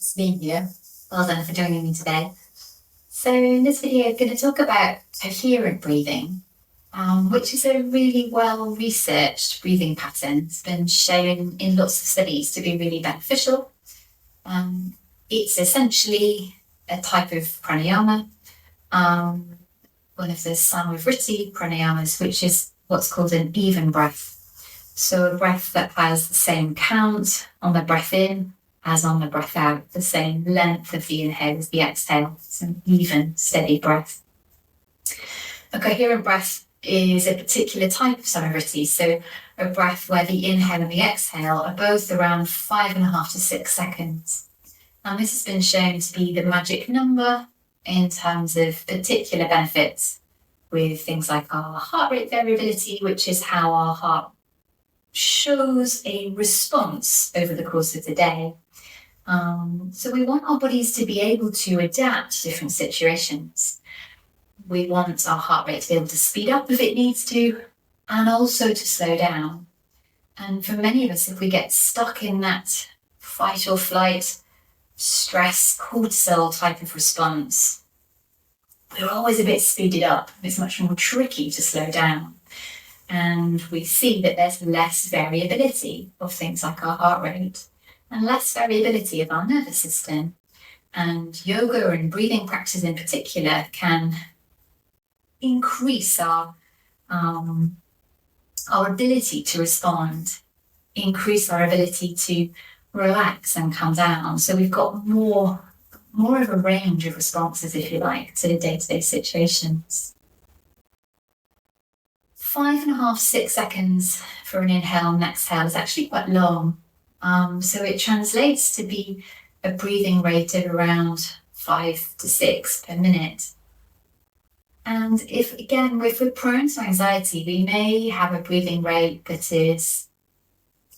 It's me here. Well done for joining me today. So in this video, I'm going to talk about coherent breathing, which is a really well-researched breathing pattern. It's been shown in lots of studies to be really beneficial. It's essentially a type of pranayama, one of the vritti pranayamas, which is what's called an even breath. So a breath that has the same count on the breath in as on the breath out, the same length of the inhale as the exhale. It's an even, steady breath. A coherent breath is a particular type of vritti, so a breath where the inhale and the exhale are both around 5.5 to 6 seconds. And this has been shown to be the magic number in terms of particular benefits with things like our heart rate variability, which is how our heart shows a response over the course of the day. So we want our bodies to be able to adapt to different situations. We want our heart rate to be able to speed up if it needs to, and also to slow down. And for many of us, if we get stuck in that fight or flight, stress, cortisol type of response, we're always a bit speeded up. It's much more tricky to slow down. And we see that there's less variability of things like our heart rate and less variability of our nervous system. And yoga and breathing practice in particular can increase our ability to respond, increase our ability to relax and calm down. So we've got more of a range of responses, if you like, to day-to-day situations. 5.5, 6 seconds for an inhale and exhale is actually quite long. So it translates to be a breathing rate of around 5 to 6 per minute. And if we're prone to anxiety, we may have a breathing rate that is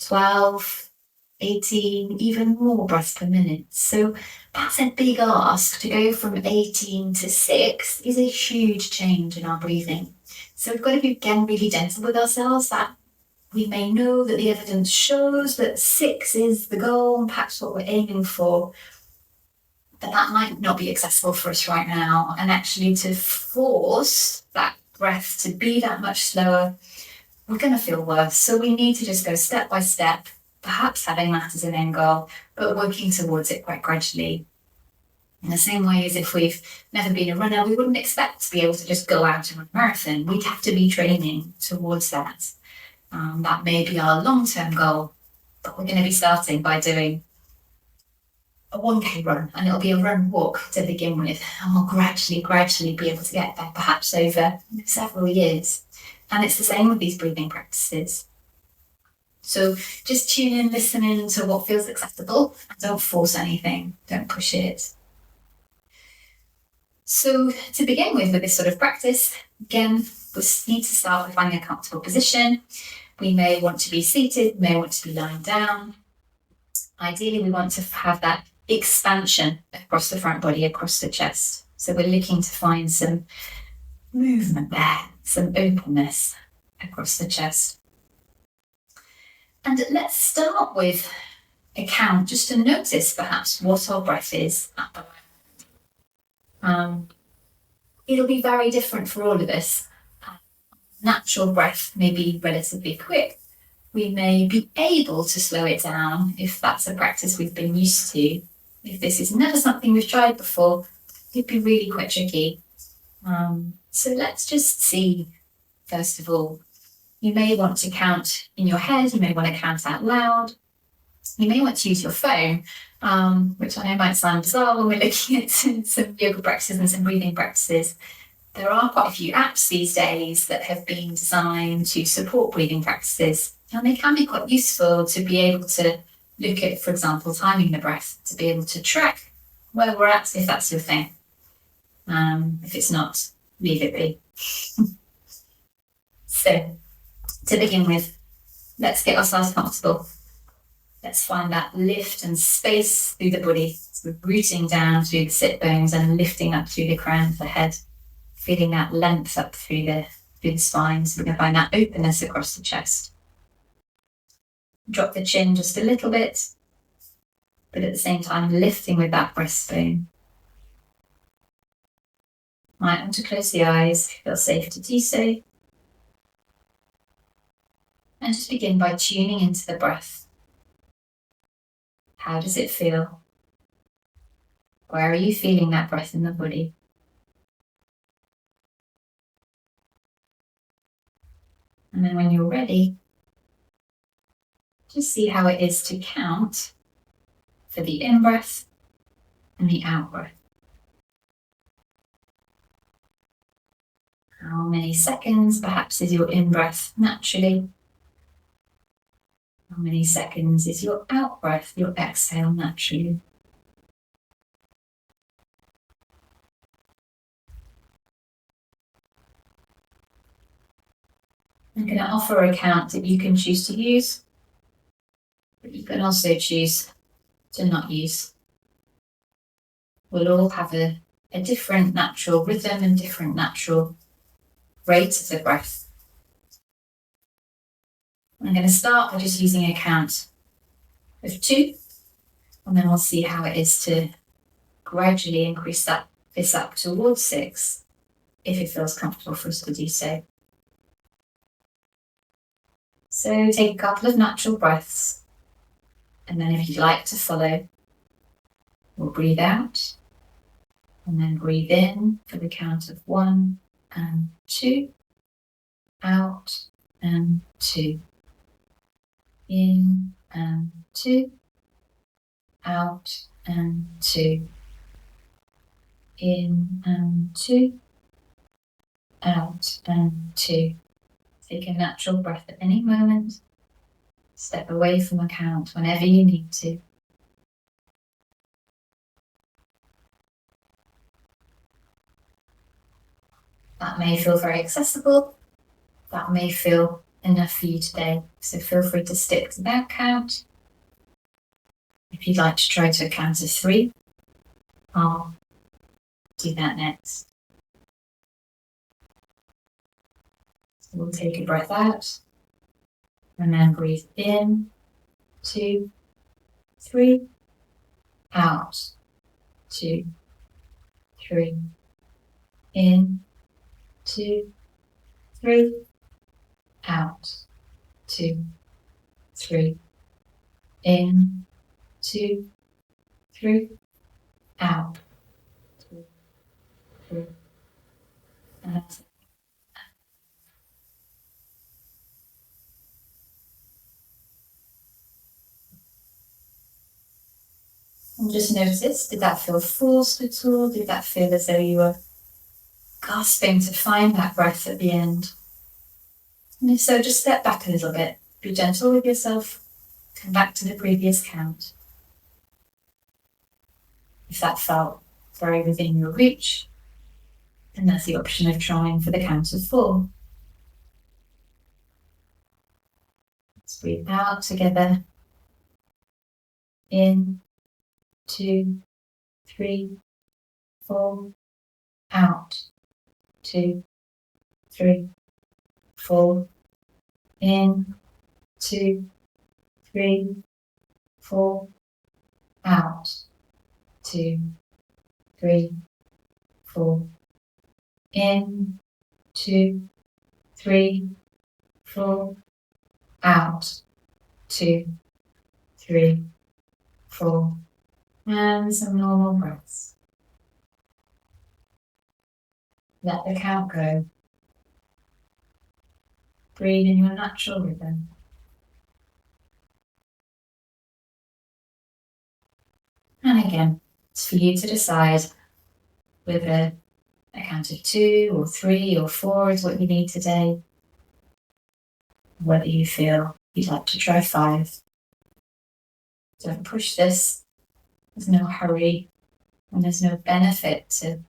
12, 18, even more breaths per minute. So that's a big ask. To go from 18 to 6 is a huge change in our breathing. So we've got to be, again, really gentle with ourselves, that we may know that the evidence shows that 6 is the goal and perhaps what we're aiming for, but that might not be accessible for us right now. And actually to force that breath to be that much slower, we're going to feel worse. So we need to just go step by step, perhaps having that as an end goal, but working towards it quite gradually. In the same way as if we've never been a runner, we wouldn't expect to be able to just go out and run a marathon. We'd have to be training towards that. That may be our long-term goal, but we're going to be starting by doing a 1K run, and it'll be a run walk to begin with, and we'll gradually be able to get there, perhaps over several years. And it's the same with these breathing practices. So just tune in, listen in to what feels acceptable, and don't force anything, don't push it. So to begin with this sort of practice, again, we need to start with finding a comfortable position. We may want to be seated, may want to be lying down. Ideally, we want to have that expansion across the front body, across the chest. So we're looking to find some movement there, some openness across the chest. And let's start with a count, just to notice perhaps what our breath is at the moment. It'll be very different for all of us. Natural breath may be relatively quick. We may be able to slow it down if that's a practice we've been used to. If this is never something we've tried before, it'd be really quite tricky. So let's just see, first of all, you may want to count in your head, you may want to count out loud. You may want to use your phone, which I know might sound bizarre when we're looking at some yoga practices and some breathing practices. There are quite a few apps these days that have been designed to support breathing practices, and they can be quite useful to be able to look at, for example, timing the breath, to be able to track where we're at, if that's your thing. If it's not, leave it be. So, to begin with, let's get ourselves comfortable. Let's find that lift and space through the body. So we're rooting down through the sit bones and lifting up through the crown of the head, feeling that length up through the spine. So we're going to find that openness across the chest. Drop the chin just a little bit. but at the same time lifting with that breastbone. Might want to close the eyes if you feel safe to do so. And just begin by tuning into the breath. How does it feel? Where are you feeling that breath in the body? And then when you're ready, just see how it is to count for the in-breath and the out-breath. How many seconds perhaps is your in-breath naturally? How many seconds is your out-breath, your exhale naturally? I'm going to offer a count that you can choose to use, but you can also choose to not use. We'll all have a different natural rhythm and different natural rate of the breath. I'm going to start by just using a count of 2, and then we'll see how it is to gradually increase this up towards 6, if it feels comfortable for us to do so. So take a couple of natural breaths, and then if you'd like to follow, we'll breathe out, and then breathe in for the count of 1 and 2, out and 2, in and 2, out and 2, in and 2, out and 2. Take a natural breath at any moment. Step away from a count whenever you need to. That may feel very accessible. That may feel enough for you today. So feel free to stick to that count. If you'd like to try to a count of 3, I'll do that next. So we'll take a breath out, and then breathe in, 2, 3, out, 2, 3, in, 2, 3, out, 2, 3, in, 2, 3, out, 2, 3, and that's it. And just notice, did that feel forced at all? Did that feel as though you were gasping to find that breath at the end? And if so, just step back a little bit. Be gentle with yourself. Come back to the previous count. If that felt very within your reach, then there's the option of trying for the count of 4. Let's breathe out together. In, 2, 3, 4, out, 2, 3, 4, in, 2, 3, 4, out, 2, 3, 4, in, 2, 3, 4, out, 2, 3, 4, and some normal breaths. Let the count go. Breathe in your natural rhythm. And again, it's for you to decide whether a count of 2 or 3 or 4 is what you need today. Whether you feel you'd like to try 5. Don't push this. There's no hurry, and there's no benefit to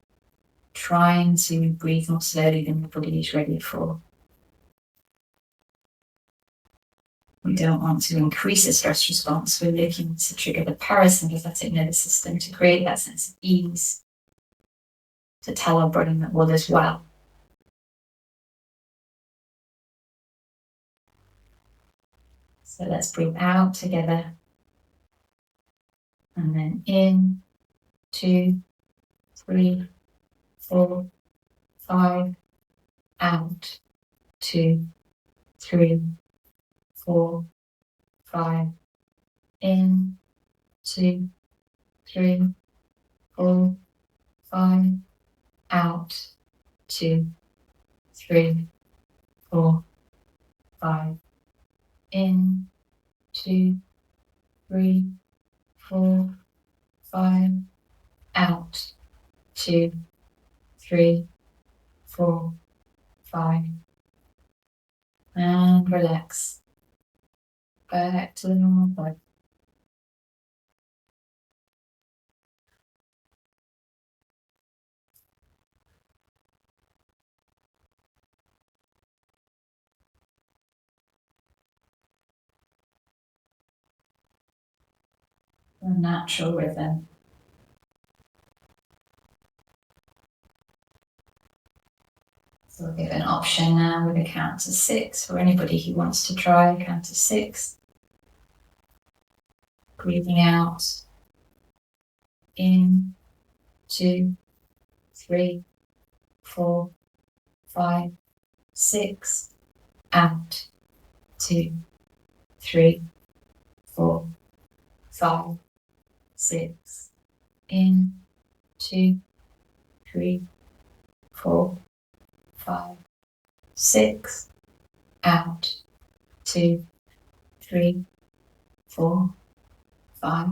trying to breathe more slowly than your body is ready for. We don't want to increase the stress response. We're looking to trigger the parasympathetic nervous system to create that sense of ease, to tell our brain that all is well. So let's breathe out together. And then in, 2, 3, 4, 5, out, 2, 3, 4, 5, in, 2, 3, 4, 5, out, 2, 3, 4, 5, in, 2, 3, 4, 5, out, 2, 3, 4, 5, and relax. Back to the normal body. A natural rhythm. So we'll give an option now with a count to 6 for anybody who wants to try a count to 6. Breathing out, in, 2, 3, 4, 5, 6, out, 2, 3, 4, 5, 6, in, 2, 3, 4, 5, 6, out, 2, 3, 4, 5,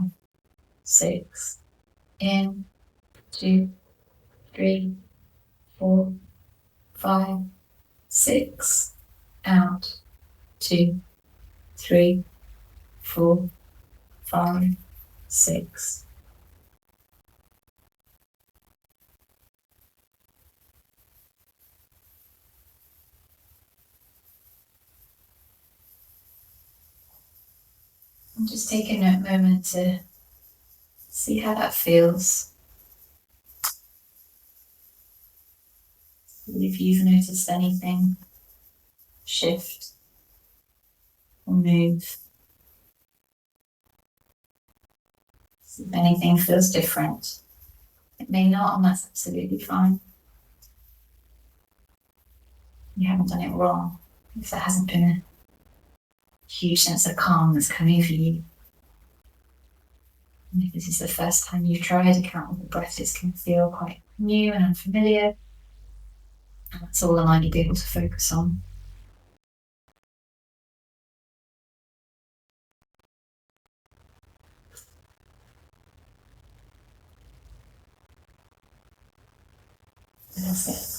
6, in, 2, 3, 4, 5, 6, out, 2, 3, 4, 5, 6. And just take a moment to see how that feels. If you've noticed anything shift or move, if anything feels different. It may not, and that's absolutely fine. You haven't done it wrong. If there hasn't been a huge sense of calm that's come over you. And if this is the first time you've tried a count with the breath, this can feel quite new and unfamiliar. And that's all the mind will be able to focus on. That's it.